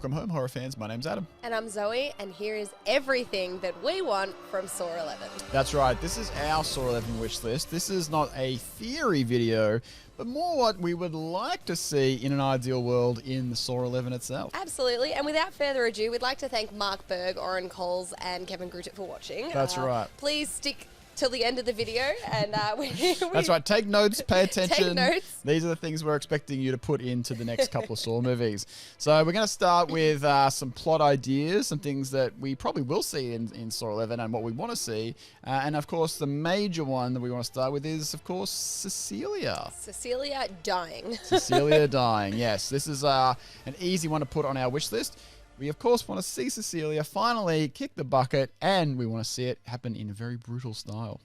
Welcome home, horror fans. My name's Adam. And I'm Zoe, and here is everything that we want from Saw 11. That's right. This is our Saw 11 wish list. This is not a theory video, but more what we would like to see in an ideal world in the Saw 11 itself. Absolutely. And without further ado, we'd like to thank Mark Berg, Oren Coles, and Kevin Grutet for watching. That's right. Please stick till the end of the video, and That's right. Take notes, pay attention. Take notes. These are the things we're expecting you to put into the next couple of Saw movies. So we're going to start with some plot ideas, some things that we probably will see in Saw 11 and what we want to see. And of course, the major one that we want to start with is, of course, Cecilia. Cecilia dying. Cecilia dying, yes. This is an easy one to put on our wish list. We, of course, want to see Cecilia finally kick the bucket, and we want to see it happen in a very brutal style.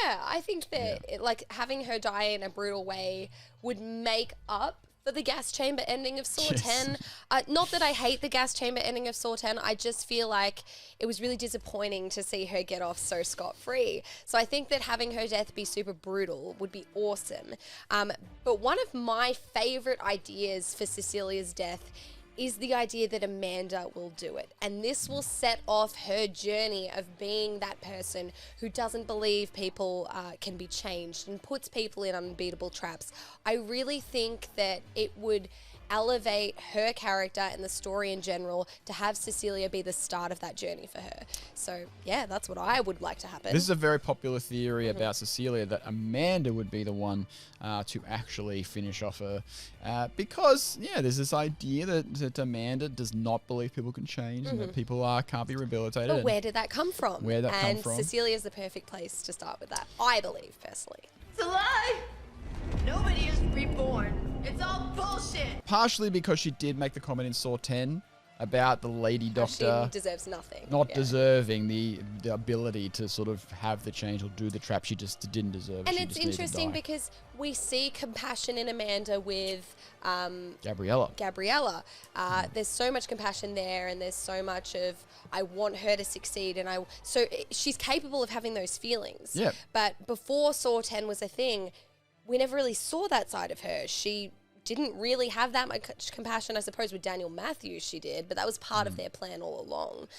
Yeah, I think that like having her die in a brutal way would make up for the gas chamber ending of Saw 10. Not that I hate the gas chamber ending of Saw 10, I just feel like it was really disappointing to see her get off so scot-free. So I think that having her death be super brutal would be awesome. But one of my favorite ideas for Cecilia's death is the idea that Amanda will do it. And this will set off her journey of being that person who doesn't believe people can be changed and puts people in unbeatable traps. I really think that it would elevate her character and the story in general to have Cecilia be the start of that journey for her. So yeah, that's what I would like to happen. This is a very popular theory about Cecilia, that Amanda would be the one to actually finish off her. Because, there's this idea that Amanda does not believe people can change and that people can't be rehabilitated. But where did that come from? Where did that come from? And Cecilia is the perfect place to start with that, I believe, personally. It's a lie! Nobody is reborn. It's all bullshit! Partially because she did make the comment in Saw 10 about the lady doctor She deserves nothing. not deserving the ability to sort of have the change or do the trap. She just didn't deserve it. And She it's just needed to interesting die. because we see compassion in Amanda with Gabriella. There's so much compassion there, and there's so much of I want her to succeed, and she's capable of having those feelings. Yeah. But before Saw 10 was a thing, we never really saw that side of her. She didn't really have that much compassion. I suppose with Daniel Matthews she did, but that was part of their plan all along.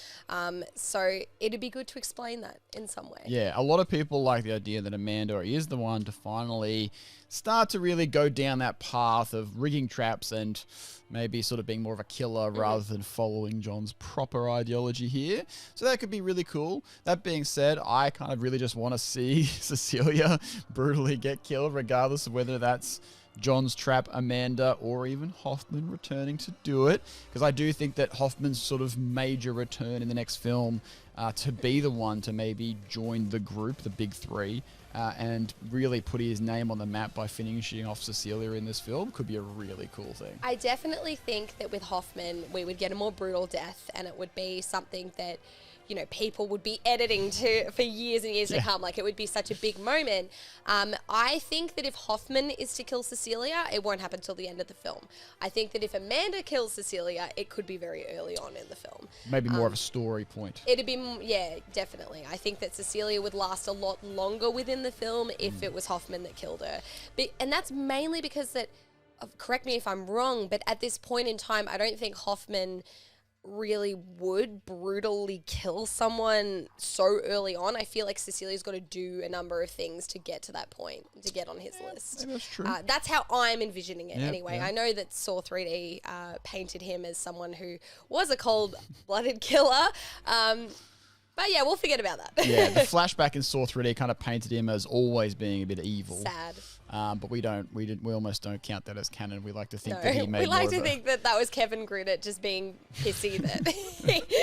So it'd be good to explain that in some way. Yeah, a lot of people like the idea that Amanda is the one to finally start to really go down that path of rigging traps and maybe sort of being more of a killer rather than following John's proper ideology here. So that could be really cool. That being said, I kind of really just want to see Cecilia brutally get killed, regardless of whether that's John's trap, Amanda, or even Hoffman returning to do it. Because I do think that Hoffman's sort of major return in the next film to be the one to maybe join the group, the big three, and really put his name on the map by finishing off Cecilia in this film could be a really cool thing. I definitely think that with Hoffman, we would get a more brutal death, and it would be something that, people would be editing for years and years to come. Like, it would be such a big moment. I think that if Hoffman is to kill Cecilia, it won't happen till the end of the film. I think that if Amanda kills Cecilia, it could be very early on in the film. Maybe more of a story point. It'd be, definitely. I think that Cecilia would last a lot longer within the film if it was Hoffman that killed her. And that's mainly because correct me if I'm wrong, but at this point in time, I don't think Hoffman really would brutally kill someone so early on. I feel like Cecilia's got to do a number of things to get to that point, to get on his list. That's true. That's how I'm envisioning it anyway. Yeah. I know that Saw 3D painted him as someone who was a cold-blooded killer. But yeah, we'll forget about that. Yeah, the flashback in Saw 3D kind of painted him as always being a bit evil. Sad. But we almost don't count that as canon. We like to think that he made we like more to of think that was Kevin Grutet just being pissy that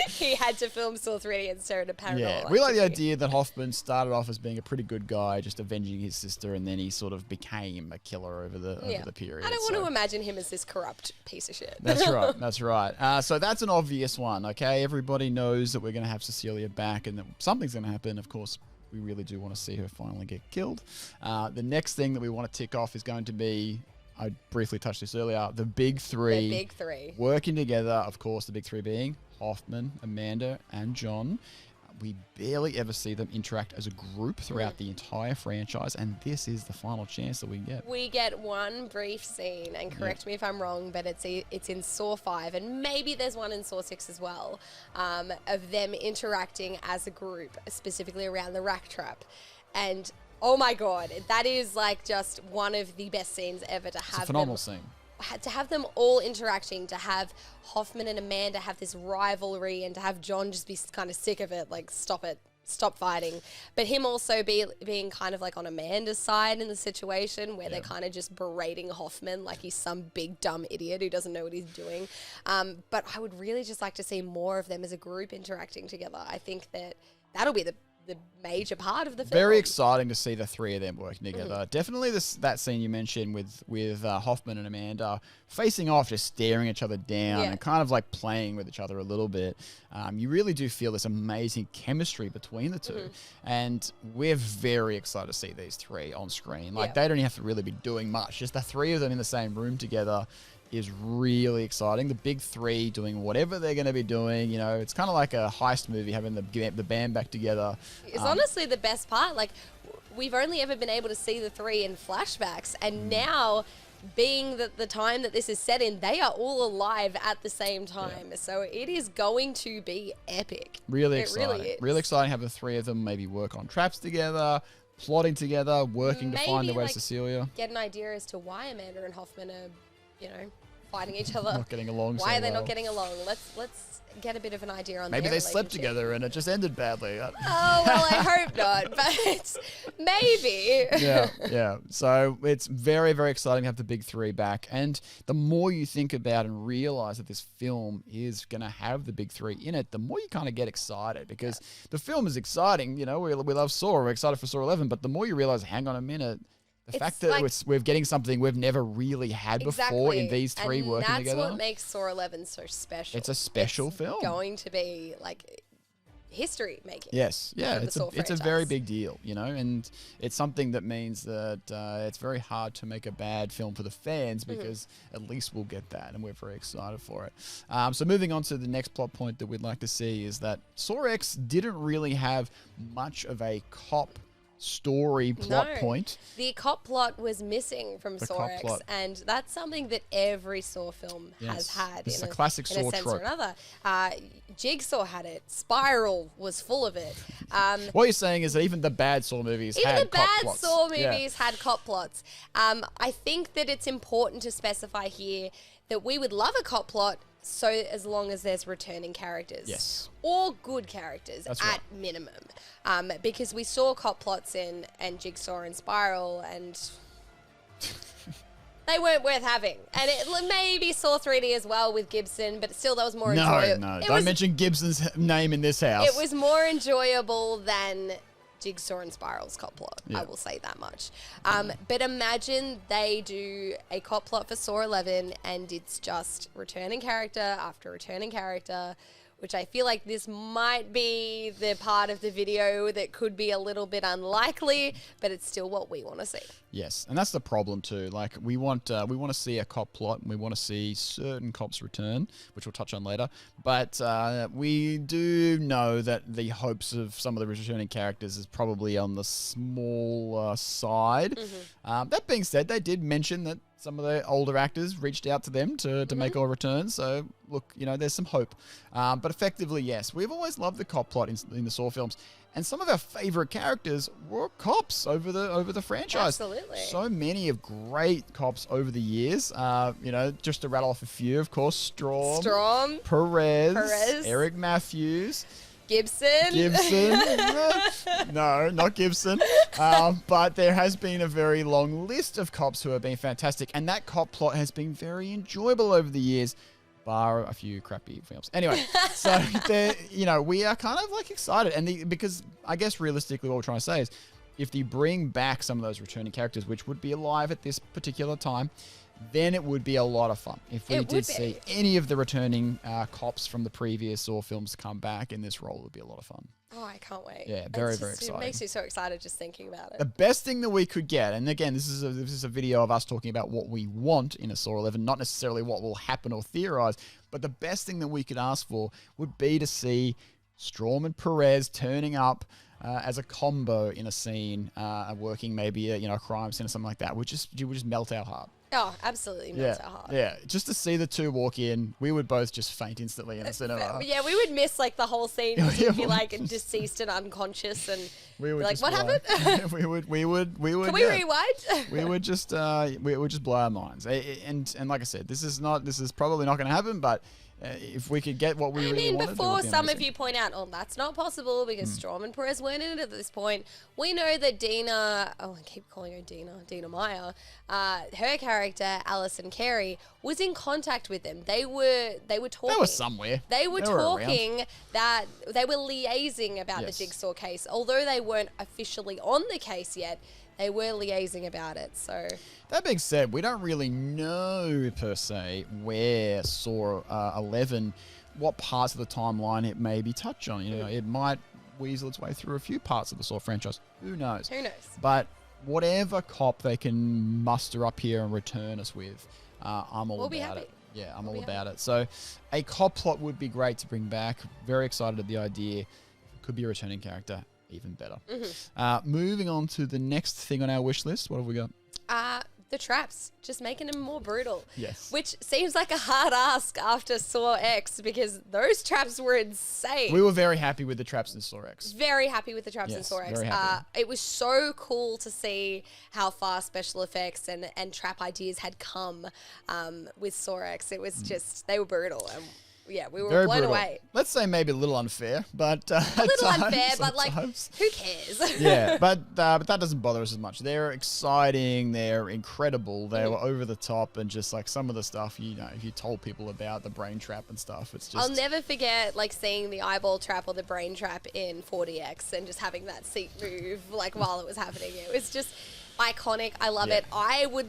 he had to film Saw 3D instead of Paranormal. Yeah, we like the idea that Hoffman started off as being a pretty good guy, just avenging his sister, and then he sort of became a killer over the period. I don't want to imagine him as this corrupt piece of shit. That's right. That's right. So that's an obvious one. Okay, everybody knows that we're going to have Cecilia back, and that something's going to happen. Of course, we really do want to see her finally get killed. The next thing that we want to tick off is going to be, I briefly touched this earlier, the big three. The big three. Working together, of course, the big three being Hoffman, Amanda, and John. we barely ever see them interact as a group throughout the entire franchise, and this is the final chance that we get. We get one brief scene, and correct me if I'm wrong, but it's in Saw 5, and maybe there's one in Saw 6 as well, of them interacting as a group, specifically around the rack trap. And oh my god, that is like just one of the best scenes ever to have. It's a phenomenal scene. To have them all interacting, to have Hoffman and Amanda have this rivalry, and to have John just be kind of sick of it, like, stop it, stop fighting. But him also being kind of like on Amanda's side in the situation where they're kind of just berating Hoffman like he's some big dumb idiot who doesn't know what he's doing. But I would really just like to see more of them as a group interacting together. I think that'll be the major part of the film. Very exciting to see the three of them working together. Definitely that scene you mentioned with Hoffman and Amanda facing off, just staring each other down and kind of like playing with each other a little bit. You really do feel this amazing chemistry between the two. And we're very excited to see these three on screen. Like, they don't have to really be doing much. Just the three of them in the same room together is really exciting. The big three doing whatever they're going to be doing. You know, it's kind of like a heist movie, having the band back together. It's honestly the best part. Like, we've only ever been able to see the three in flashbacks, and now, being the time that this is set in, they are all alive at the same time. So it is going to be epic. Really exciting. Really is. Really exciting to have the three of them maybe work on traps together, plotting together, working to find their way to Cecilia. Get an idea as to why Amanda and Hoffman are, fighting each other. Not getting along. Why are they not getting along? Let's get a bit of an idea on maybe their they slept together and it just ended badly. Oh, well, I hope not, but maybe. Yeah. So it's very, very exciting to have the big three back. And the more you think about and realize that this film is going to have the big three in it, the more you kind of get excited, because the film is exciting. You know, we love Saw. We're excited for Saw 11, but the more you realize, hang on a minute, the fact that like, we're getting something we've never really had before in these three working together. That's what makes Saw 11 so special. It's a special film. It's going to be like history making. Yes, yeah, it's a very big deal, and it's something that means that it's very hard to make a bad film for the fans, because at least we'll get that, and we're very excited for it. So moving on to the next plot point that we'd like to see is that Saw X didn't really have much of a cop story plot point. The cop plot was missing from Saw X, and that's something that every Saw film has had. It's a classic Saw sense trope. Or another. Jigsaw had it. Spiral was full of it. What you're saying is that even the bad Saw movies had cop plots. Even the bad Saw movies had cop plots. I think that it's important to specify here that we would love a cop plot, so as long as there's returning characters. Yes. Or good characters at minimum. Because we saw cop plots in and Jigsaw and Spiral, and they weren't worth having. And it maybe Saw 3D as well with Gibson, but still that was more enjoyable. No, don't mention Gibson's name in this house. It was more enjoyable than Jigsaw and Spiral's cop plot. I will say that much. But imagine they do a cop plot for Saw 11 and it's just returning character after returning character, which I feel like this might be the part of the video that could be a little bit unlikely, but it's still what we want to see. Yes, and that's the problem too. Like, we want to see a cop plot, and we want to see certain cops return, which we'll touch on later. But we do know that the hopes of some of the returning characters is probably on the small side. That being said, they did mention that some of the older actors reached out to them to make a return. So, look, there's some hope. But effectively, yes, we've always loved the cop plot in the Saw films. And some of our favorite characters were cops over the franchise. Absolutely. So many of great cops over the years. Just to rattle off a few, of course, Storm, Perez, Eric Matthews, Gibson. No, not Gibson. But there has been a very long list of cops who have been fantastic, and that cop plot has been very enjoyable over the years, bar a few crappy films. Anyway, so we are kind of like excited, and because I guess realistically what we're trying to say is, if they bring back some of those returning characters, which would be alive at this particular time, then it would be a lot of fun if we did see any of the returning cops from the previous Saw films come back in this role. It would be a lot of fun. Oh, I can't wait. Yeah, very exciting. It makes me so excited just thinking about it. The best thing that we could get, and again, this is a video of us talking about what we want in a Saw 11, not necessarily what will happen or theorize, but the best thing that we could ask for would be to see Strom and Perez turning up as a combo in a scene, working maybe a crime scene or something like that, would just melt our heart. Oh, absolutely melts our heart. Yeah, just to see the two walk in, we would both just faint instantly in the cinema. Yeah, we would miss like the whole scene. We'd be like deceased and unconscious, and we would be like, "What happened?" we would. Can we rewind? we would just blow our minds. And like I said, this is probably not going to happen, but. If we could get what we really wanted. Before some of you point out, oh, that's not possible because Strom and Perez weren't in it at this point. We know that Dina, I keep calling her Dina Meyer, her character, Alison Carey, was in contact with them. They were talking. They were somewhere. They were talking that they were liaising about the Jigsaw case. Although they weren't officially on the case yet, they were liaising about it. So that being said, we don't really know per se where Saw 11, what parts of the timeline it may be touched on. It might weasel its way through a few parts of the Saw franchise. Who knows? But whatever cop they can muster up here and return us with, I'm all about it. Yeah, I'm all about it. So a cop plot would be great to bring back. Very excited at the idea. Could be a returning character. Even better. Moving on to the next thing on our wish list. What have we got? The traps. Just making them more brutal. Yes. Which seems like a hard ask after Saw X because those traps were insane. We were very happy with the traps in Saw X. Very happy with the traps in Saw X. Very happy. It was so cool to see how far special effects and trap ideas had come with Saw X. It was just, they were brutal. And yeah, we were very blown brutal. away. Let's say maybe a little unfair, but a little unfair, but like, who cares? Yeah, but that doesn't bother us as much. They're exciting, they're incredible, they were over the top, and just like some of the stuff, if you told people about the brain trap and stuff, it's just. I'll never forget like seeing the eyeball trap or the brain trap in 40X and just having that seat move like while it was happening. It was just iconic. I love it. I would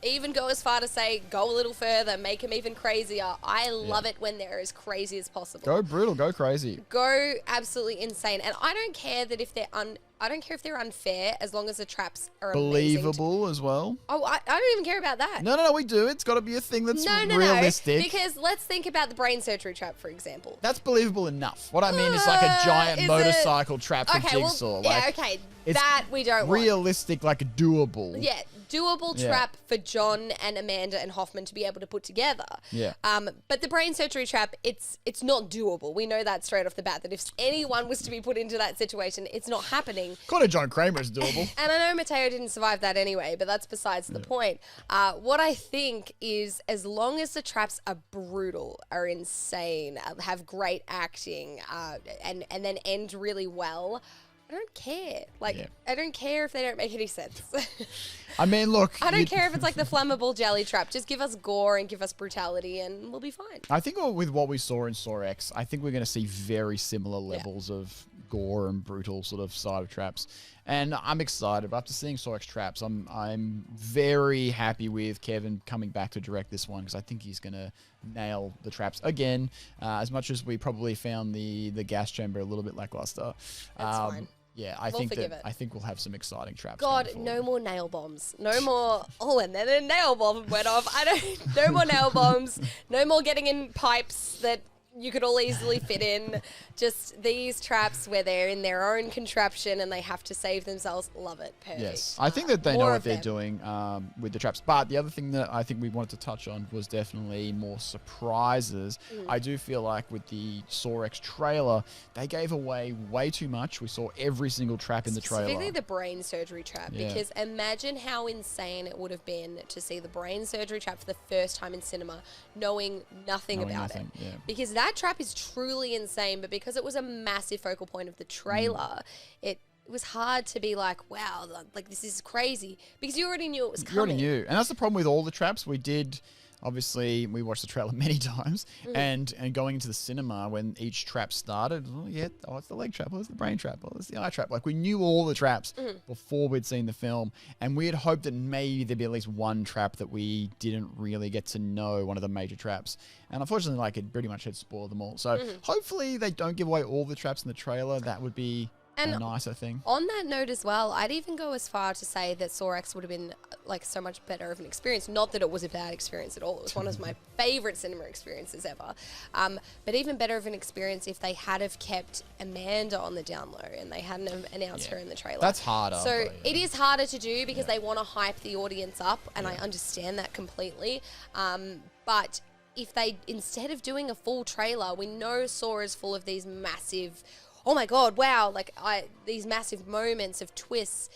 even go as far to say, go a little further, make them even crazier. I love it when they're as crazy as possible. Go brutal, go crazy. Go absolutely insane. And I don't care that if they're I don't care if they're unfair as long as the traps are believable as well. Oh, I don't even care about that. No, we do. It's got to be a thing that's realistic. No, because let's think about the brain surgery trap, for example. That's believable enough. What I mean is like a giant motorcycle trap for Jigsaw. Well, that we don't want. Realistic, like doable. Yeah, doable trap for John and Amanda and Hoffman to be able to put together. Yeah. But the brain surgery trap, it's not doable. We know that straight off the bat, that if anyone was to be put into that situation, it's not happening. Kind of John Kramer is doable. And I know Mateo didn't survive that anyway, but that's besides the point. What I think is, as long as the traps are brutal, are insane, have great acting, and then end really well, I don't care. I don't care if they don't make any sense. I mean, look. I don't care if it's like the flammable jelly trap. Just give us gore and give us brutality and we'll be fine. I think with what we saw in Saw X, I think we're going to see very similar levels of gore and brutal sort of side of traps. And I'm excited. After seeing Saw X traps, I'm very happy with Kevin coming back to direct this one because I think he's going to nail the traps again. As much as we probably found the gas chamber a little bit lackluster. That's fine. Yeah, I think we'll have some exciting traps. God, no more nail bombs. No more. Oh, and then a nail bomb went off. No more nail bombs. No more getting in pipes that you could all easily fit in. Just these traps where they're in their own contraption and they have to save themselves. Love it. Perfect. Yes, I think that they know what they're doing with the traps. But the other thing that I think we wanted to touch on was definitely more surprises. I do feel like with the Saw X trailer, they gave away way too much. We saw every single trap in the trailer. Specifically the brain surgery trap. Because imagine how insane it would have been to see the brain surgery trap for the first time in cinema, knowing nothing about it. Yeah. Because that trap is truly insane, but because it was a massive focal point of the trailer, it was hard to be like, wow, like this is crazy, because you already knew it was coming. You already knew. And that's the problem with all the traps. Obviously, we watched the trailer many times, and going into the cinema when each trap started, it's the leg trap, it's the brain trap, it's the eye trap. Like, we knew all the traps before we'd seen the film, and we had hoped that maybe there'd be at least one trap that we didn't really get to know, one of the major traps. And unfortunately, it pretty much had spoiled them all. So hopefully they don't give away all the traps in the trailer. That would be And a nicer thing. on that note as well, I'd even go as far to say that Saw X would have been like so much better of an experience. Not that it was a bad experience at all. It was one of my favorite cinema experiences ever. But even better of an experience if they had have kept Amanda on the down low and they hadn't have announced her in the trailer. That's harder. So it is harder to do because they want to hype the audience up, and I understand that completely. But if they, instead of doing a full trailer, we know Saw is full of these massive, oh my god, wow, like these massive moments of twists.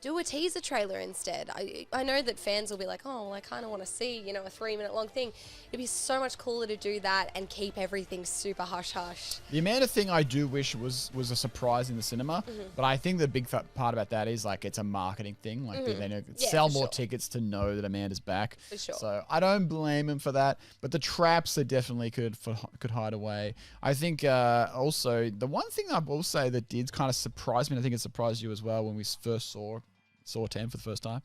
Do a teaser trailer instead. I know that fans will be like, oh, well, I kind of want to see, a 3-minute long thing. It'd be so much cooler to do that and keep everything super hush-hush. The Amanda thing I do wish was a surprise in the cinema, but I think the big part about that is like it's a marketing thing. Like they sell more tickets to know that Amanda's back. For sure. So I don't blame them for that. But the traps they definitely could hide away. I think also the one thing I will say that did kind of surprise me, and I think it surprised you as well when we first saw 10 for the first time,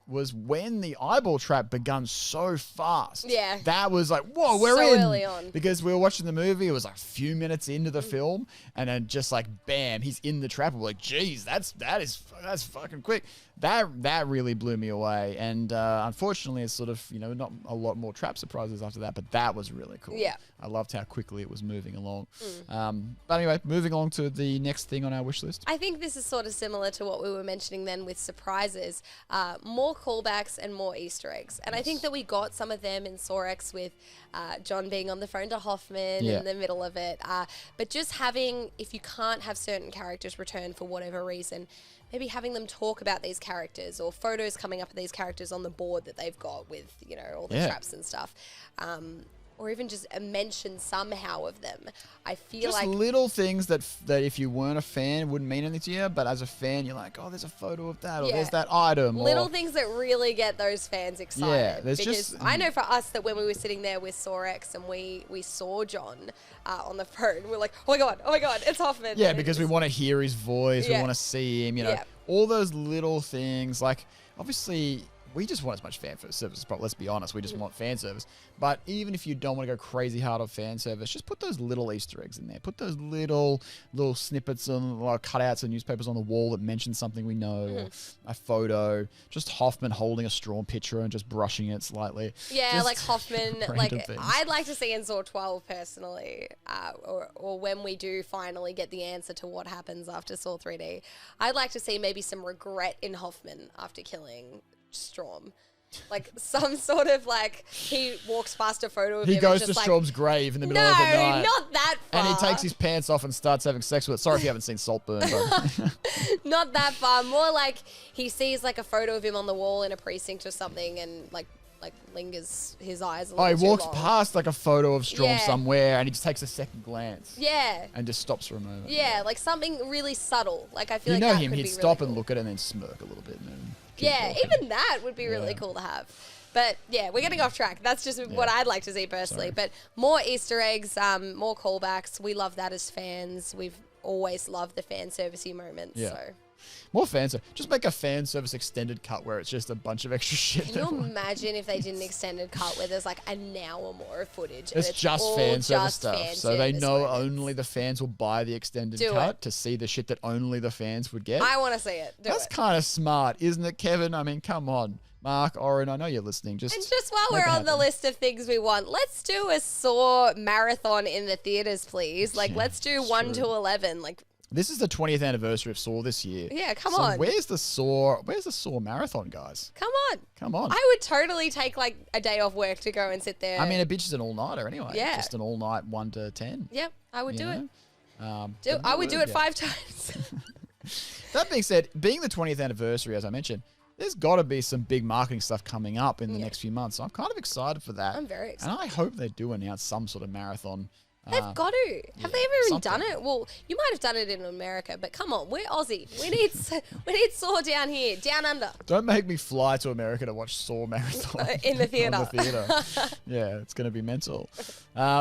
was when the eyeball trap begun so fast. Yeah. That was like, whoa, we're so in. early on. Because we were watching the movie, it was like a few minutes into the film, and then just like, bam, he's in the trap. We're like, geez, that's fucking quick. That really blew me away. And unfortunately, it's sort of, not a lot more trap surprises after that, but that was really cool. Yeah. I loved how quickly it was moving along. But anyway, moving on to the next thing on our wish list. I think this is sort of similar to what we were mentioning then with surprises. More callbacks and more Easter eggs. And I think that we got some of them in Saw X with John being on the phone to Hoffman in the middle of it. But just having, if you can't have certain characters return for whatever reason, maybe having them talk about these characters or photos coming up of these characters on the board that they've got with, all the traps and stuff. Or even just a mention somehow of them. I feel just like little things that if you weren't a fan wouldn't mean anything to you, but as a fan you're like, oh, there's a photo of that, or there's that item. Little things that really get those fans excited. Yeah, there's because I know for us that when we were sitting there with Saw X and we saw John on the phone, we're like, oh my god, it's Hoffman. Yeah, because we want to hear his voice, we want to see him, all those little things. Like, obviously, we just want as much fan service as possible. Let's be honest, we just want fan service. But even if you don't want to go crazy hard on fan service, just put those little Easter eggs in there. Put those little snippets and cutouts and newspapers on the wall that mention something we know, or a photo. Just Hoffman holding a straw pitcher and just brushing it slightly. Yeah, just like Hoffman. Like things. I'd like to see in Saw 12 personally, or when we do finally get the answer to what happens after Saw 3D, I'd like to see maybe some regret in Hoffman after killing Strom. Like some sort of like he walks past a photo of him. He goes and to just Strom's grave in the middle of the night. No, not that far. And he takes his pants off and starts having sex with it. Sorry if you haven't seen Saltburn, but not that far. More like he sees like a photo of him on the wall in a precinct or something, and like lingers his eyes a little he walks too long. past like a photo of Strom somewhere, and he just takes a second glance. Yeah. And just stops for a moment. Yeah, like something really subtle. Like I feel like him, he'd stop and look at it and then smirk a little bit. And then even that would be really cool to have. But yeah, we're getting off track. That's just what I'd like to see personally. Sorry. But more Easter eggs, more callbacks. We love that as fans. We've always loved the fan servicey moments. Yeah. So. More fan service. Just make a fan service extended cut where it's just a bunch of extra shit. Can you imagine if they did an extended cut where there's like an hour or more of footage? It's just fan service stuff. So they know moments. only the fans will buy the extended cut to see the shit that only the fans would get. I want to see it. That's kind of smart, isn't it, Kevin? I mean, come on. Mark, Oren, I know you're listening. And just while we're on the list of things we want, let's do a Saw marathon in the theaters, please. Like, let's do 1 to 11. Like, this is the 20th anniversary of Saw this year. Yeah, come on. Where's the Saw marathon, guys? Come on. I would totally take like a day off work to go and sit there. mean, a bitch is an all-nighter anyway. Yeah. Just an all-night 1 to 10. Yep, I would do it. But I would do it 5 times. That being said, being the 20th anniversary, as I mentioned, there's got to be some big marketing stuff coming up in the next few months. So I'm kind of excited for that. I'm very excited. And I hope they do announce some sort of marathon. They've got to. Have they ever even done it? Well, you might have done it in America, but come on, we're Aussie. We need Saw down here, down under. Don't make me fly to America to watch Saw marathon in the theater. Yeah, it's going to be mental.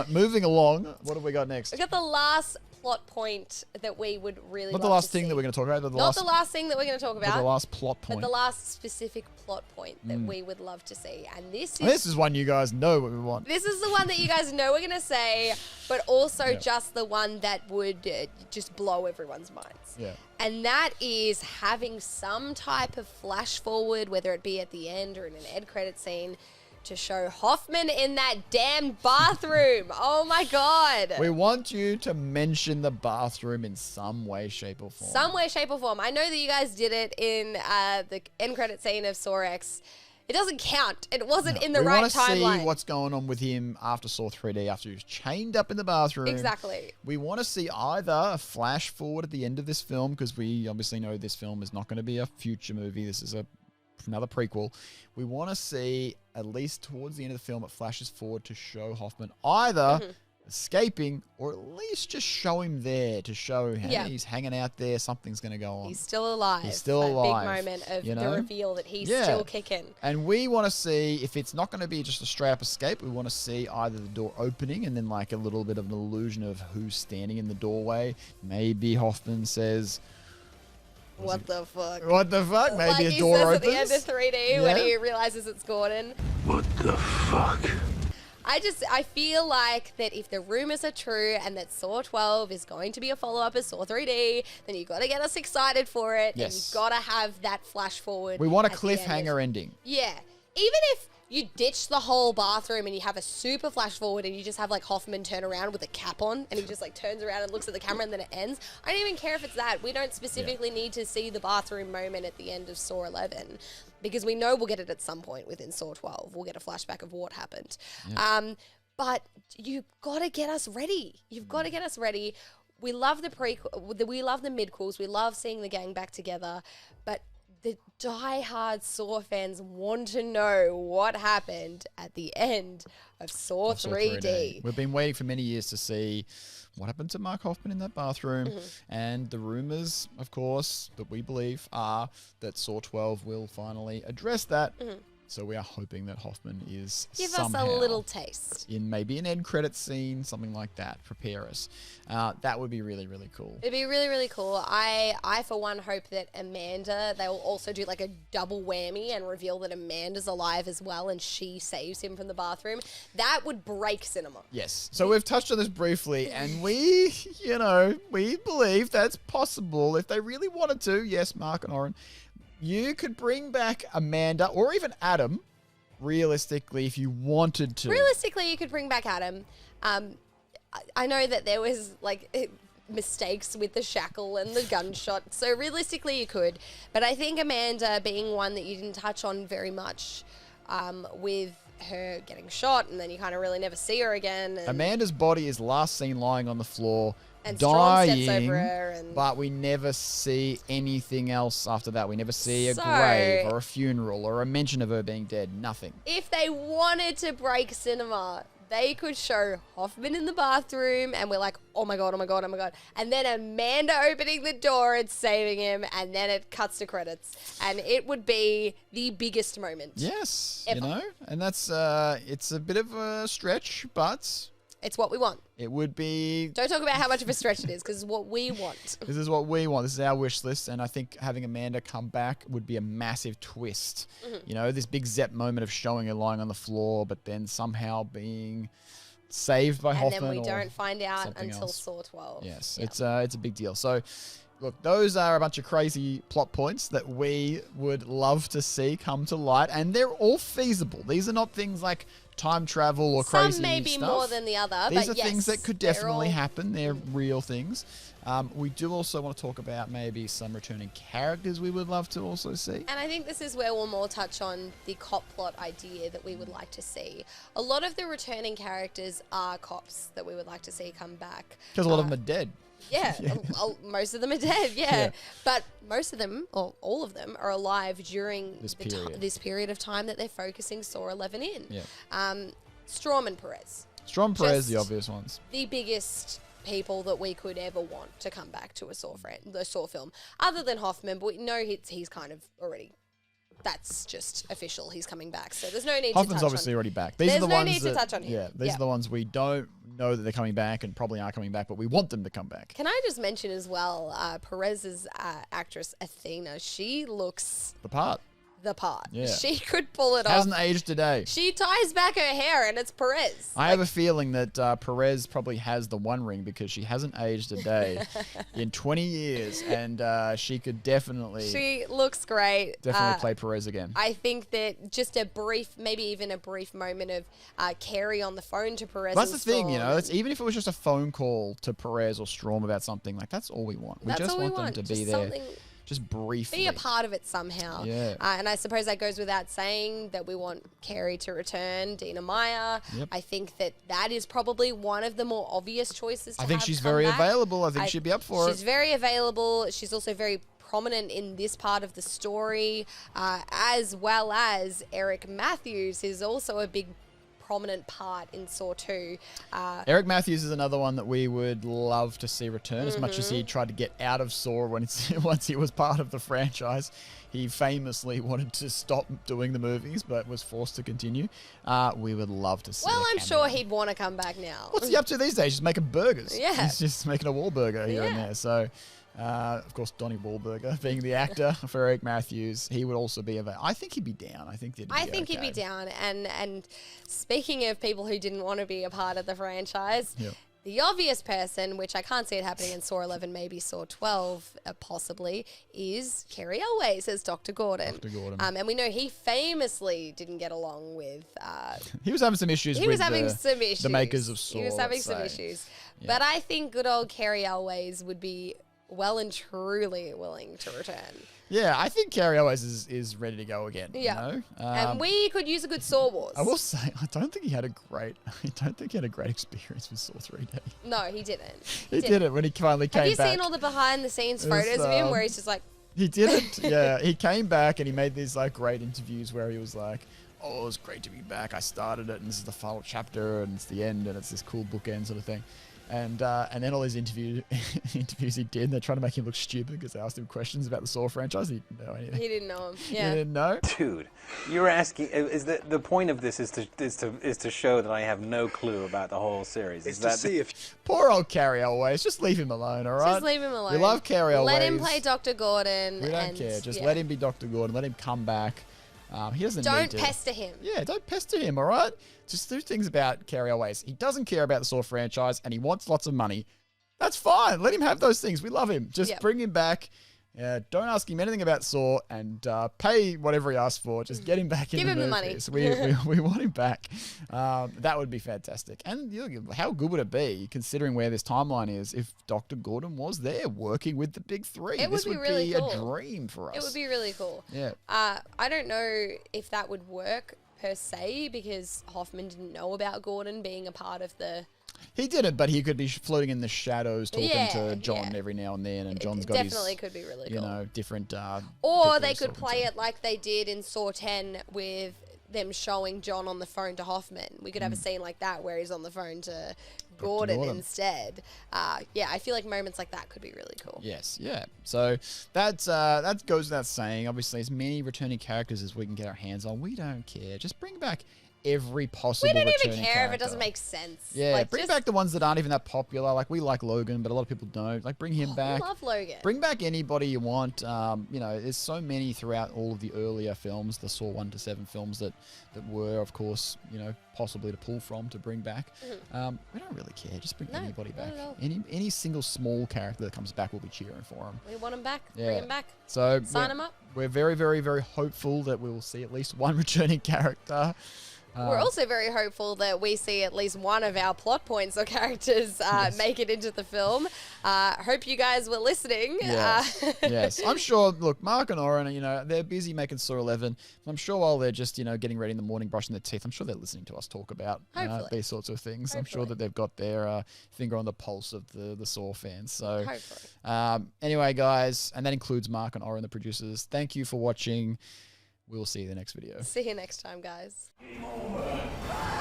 Moving along, what have we got next? We got the last plot point that we would really Not love the last to thing see. that we're going to talk about. Not the last thing that we're going to talk about. But the last plot point. But the last specific plot point that we would love to see. And this This is one you guys know what we want. This is the one that you guys know we're going to say, but also just the one that would just blow everyone's minds. Yeah. And that is having some type of flash forward, whether it be at the end or in an end credit scene, to show Hoffman in that damn bathroom. Oh my God. We want you to mention the bathroom in some way, shape, or form. Some way, shape, or form. I know that you guys did it in the end credit scene of Saw X. It doesn't count. It wasn't in the right timeline. We want to see what's going on with him after Saw 3D, after he was chained up in the bathroom. Exactly. We want to see either a flash forward at the end of this film, because we obviously know this film is not going to be a future movie. This is another prequel. We want to see, at least towards the end of the film, it flashes forward to show Hoffman either escaping or at least just show him there, to show, hey, he's hanging out there, something's going to go on. He's still alive. He's still alive. Big moment of the reveal that he's still kicking. And we want to see, if it's not going to be just a straight up escape, we want to see either the door opening and then like a little bit of an illusion of who's standing in the doorway. Maybe Hoffman says, What the fuck? What the fuck? Maybe like a door opens. At the end of 3D when he realizes it's Gordon. What the fuck? I feel like that if the rumors are true and that Saw 12 is going to be a follow-up of Saw 3D, then you've got to get us excited for it. Yes. And you've got to have that flash forward. We want a cliffhanger ending. Yeah. Even if you ditch the whole bathroom and you have a super flash forward and you just have like Hoffman turn around with a cap on and he just like turns around and looks at the camera and then it ends. I don't even care if it's that. We don't specifically need to see the bathroom moment at the end of Saw 11 because we know we'll get it at some point within Saw 12. We'll get a flashback of what happened. Yeah. But you've got to get us ready. You've got to get us ready. We love the we love the midquels. We love seeing the gang back together, but the die-hard Saw fans want to know what happened at the end of Saw 3D. We've been waiting for many years to see what happened to Mark Hoffman in that bathroom. And the rumors, of course, that we believe are that Saw 12 will finally address that. So we are hoping that Hoffman is Give somehow us a little taste. in maybe an end credit scene, something like that. Prepare us. That would be really, really cool. It'd be really, really cool. I for one, hope that Amanda, they will also do like a double whammy and reveal that Amanda's alive as well and she saves him from the bathroom. That would break cinema. Yes. So we've touched on this briefly and we believe that's possible if they really wanted to. Yes, Mark and Oren. You could bring back Amanda or even Adam, realistically, if you wanted to. Realistically, you could bring back Adam. I know that there was, like, mistakes with the shackle and the gunshot, so realistically you could. But I think Amanda being one that you didn't touch on very much, with her getting shot and then you kind of really never see her again. And Amanda's body is last seen lying on the floor, and Strawn steps dying, over her and but we never see anything else after that. We never see a grave or a funeral or a mention of her being dead. Nothing. If they wanted to break cinema, they could show Hoffman in the bathroom and we're like, oh my God, oh my God, oh my God. And then Amanda opening the door and saving him and then it cuts to credits. And it would be the biggest moment. Yes, ever. and that's, it's a bit of a stretch, but it's what we want. it would be... Don't talk about how much of a stretch it is because it's what we want. This is what we want. This is our wish list. And I think having Amanda come back would be a massive twist. This big Zep moment of showing her lying on the floor, but then somehow being saved by Hoffman. And then we don't find out until else. Saw 12. Yes, yeah. It's a big deal. So, look, those are a bunch of crazy plot points that we would love to see come to light. And they're all feasible. These are not things like time travel or crazy stuff. Some may be more than the other, These but are things that could definitely happen. They're Mm-hmm. real things. We do also want to talk about maybe some returning characters we would love to also see. And I think this is where we'll more touch on the cop plot idea that we would like to see. A lot of the returning characters are cops that we would like to see come back. Because a lot of them are dead. Yeah, most of them are dead, yeah. But most of them, or all of them, are alive during this period of time that they're focusing Saw 11 in. Yeah. Strom and Perez. Strom, Perez, the Just obvious ones. The biggest people that we could ever want to come back to the Saw film. Other than Hoffman, but we know he's kind of already... That's just official. He's coming back, so there's no need to touch on. Hoffman's obviously already back. These are the no ones need to touch on him. Yeah, these are the ones we don't know that they're coming back and probably are coming back, but we want them to come back. Can I just mention as well, Perez's actress Athena? She looks The part. the part. Yeah. She could pull it off. Hasn't aged today. She ties back her hair and it's Perez. I have a feeling that Perez probably has the one ring because she hasn't aged a day in 20 years, and she could definitely She looks great. play Perez again. I think that just a brief, maybe even a brief moment of Carrie on the phone to Perez. That's and the thing, you Storm. know. It's even if it was just a phone call to Perez or Storm about something, like that's all we want. We That's just all we want them to be Just there, something- just briefly. Be a part of it somehow. Yeah. And I suppose that goes without saying that we want Carrie to return, Dina Meyer. Yep. I think that is probably one of the more obvious choices to I think have she's come very back. available. I think she'd be up for it. She's very available. She's also very prominent in this part of the story, as well as Eric Matthews is also a big prominent part in Saw 2. Eric Matthews is another one that we would love to see return. As much as he tried to get out of Saw once he was part of the franchise, he famously wanted to stop doing the movies, but was forced to continue. We would love to see. Well, a I'm cameo. sure he'd want to come back now. What's he up to these days? Just making burgers. Yeah. He's just making a Wahlburger here and Yeah. there. So, of course, Donnie Wahlberger being the actor for Eric Matthews, he would also be available. I think he'd be down. I think he'd be down. And speaking of people who didn't want to be a part of the franchise, Yep. the obvious person, which I can't see it happening in Saw 11, maybe Saw 12, possibly, is Carrie Elways as Dr. Gordon. Dr. Gordon. And we know he famously didn't get along with... He was having some issues he with was having some issues. the makers of Saw. He was having let's some say. issues. Yeah. But I think good old Carrie Elways would be well and truly willing to return. Yeah, I think Carrie Elways is ready to go again. Yeah. You know? And we could use a good Saw Wars. I will say, I don't think he had a great experience with Saw 3D. No, he didn't. He did it when he finally came Have you back. seen all the behind the scenes It was, photos of him where he's just like, He didn't. Yeah, he came back and he made these like great interviews where he was like, "Oh, it was great to be back. I started it, and this is the final chapter, and it's the end, and it's this cool bookend sort of thing." And then all these interviews he did, they're trying to make him look stupid because they asked him questions about the Saw franchise. He didn't know anything. he didn't know him. He Yeah. didn't know. Dude, you're asking. Is the point of this is to show that I have no clue about the whole series? It's Is to that see if Poor old Carrie Elways. Just leave him alone, all right? Just leave him alone. We love Carrie Elways. Let him play Dr. Gordon. We don't and, care. Just yeah. let him be Dr. Gordon. Let him come back. He doesn't need Don't to. pester him. Yeah, don't pester him, all right? Just do things about Carrie Elways. He doesn't care about the Saw franchise, and he wants lots of money. That's fine. Let him have those things. We love him. Just Yep. bring him back. Don't ask him anything about Saw, and pay whatever he asks for. Just get him back in Give the him the money. movies. We want him back. That would be fantastic. And how good would it be, considering where this timeline is, if Dr. Gordon was there working with the big three? It would This be would really be cool. a dream for us. It would be really cool. Yeah. I don't know if that would work per se because Hoffman didn't know about Gordon being a part of the... He didn't, but he could be floating in the shadows talking Yeah, to John yeah. every now and then, and It John's got definitely his, could be really you cool. know, different. Or people they he's could talking play to. it like they did in Saw 10 with them showing John on the phone to Hoffman. We could have a scene like that where he's on the phone to Gordon Gordon. instead. Yeah, I feel like moments like that could be really cool. Yes, yeah. So that goes without saying. Obviously, as many returning characters as we can get our hands on, we don't care. Just bring back every possible. We don't even returning care if it character. doesn't make sense. Yeah, Like, bring just- back the ones that aren't even that popular. Like we like Logan, but a lot of people don't. Like bring him back. I love Logan. Bring back anybody you want. There's so many throughout all of the earlier films, the Saw 1 to 7 films that were, of course, possibly to pull from to bring back. We don't really care. Just bring No, anybody not back. at all. Any single small character that comes back, we'll be cheering for him. We want him back. Yeah. Bring him back. So Sign him up. We're very, very, very hopeful that we will see at least one returning character. We're also very hopeful that we see at least one of our plot points or characters make it into the film. Hope you guys were listening. Yes. Yes. I'm sure, look, Mark and Oren, they're busy making Saw 11. I'm sure while they're just, getting ready in the morning, brushing their teeth, I'm sure they're listening to us talk about Hopefully. these sorts of things. I'm sure Hopefully. that they've got their finger on the pulse of the Saw fans. So, Hopefully. Anyway, guys, and that includes Mark and Oren, the producers. Thank you for watching. We'll see you in the next video. See you next time, guys. Game over.